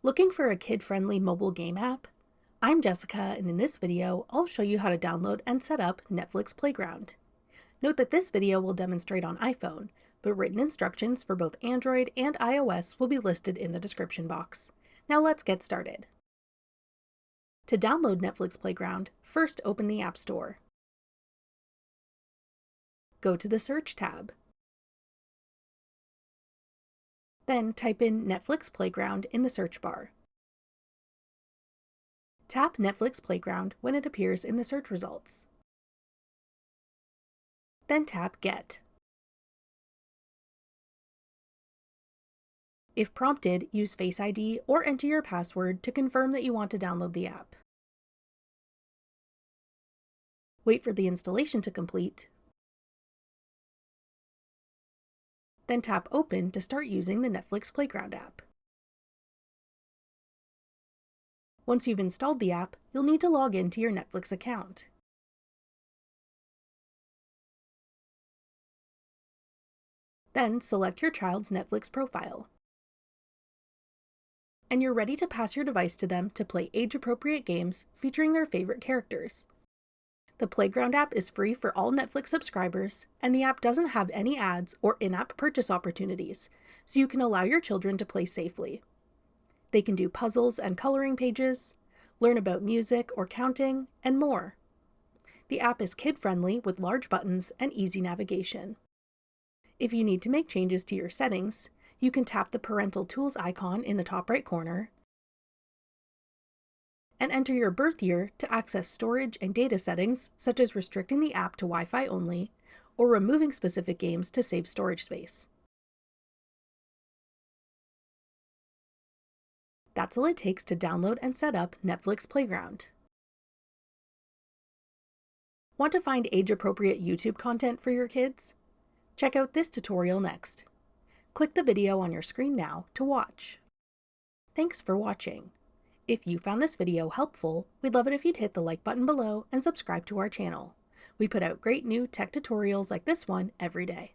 Looking for a kid-friendly mobile game app? I'm Jessica, and in this video, I'll show you how to download and set up Netflix Playground. Note that this video will demonstrate on iPhone, but written instructions for both Android and iOS will be listed in the description box. Now let's get started. To download Netflix Playground, first open the App Store. Go to the Search tab. Then type in Netflix Playground in the search bar. Tap Netflix Playground when it appears in the search results. Then tap Get. If prompted, use Face ID or enter your password to confirm that you want to download the app. Wait for the installation to complete. Then tap Open to start using the Netflix Playground app. Once you've installed the app, you'll need to log in to your Netflix account. Then select your child's Netflix profile. And you're ready to pass your device to them to play age-appropriate games featuring their favorite characters. The Playground app is free for all Netflix subscribers, and the app doesn't have any ads or in-app purchase opportunities, so you can allow your children to play safely. They can do puzzles and coloring pages, learn about music or counting, and more. The app is kid-friendly with large buttons and easy navigation. If you need to make changes to your settings, you can tap the Parental Tools icon in the top right corner and enter your birth year to access storage and data settings, such as restricting the app to Wi-Fi only or removing specific games to save storage space. That's all it takes to download and set up Netflix Playground. Want to find age-appropriate YouTube content for your kids? Check out this tutorial next. Click the video on your screen now to watch. Thanks for watching. If you found this video helpful, we'd love it if you'd hit the like button below and subscribe to our channel. We put out great new tech tutorials like this one every day.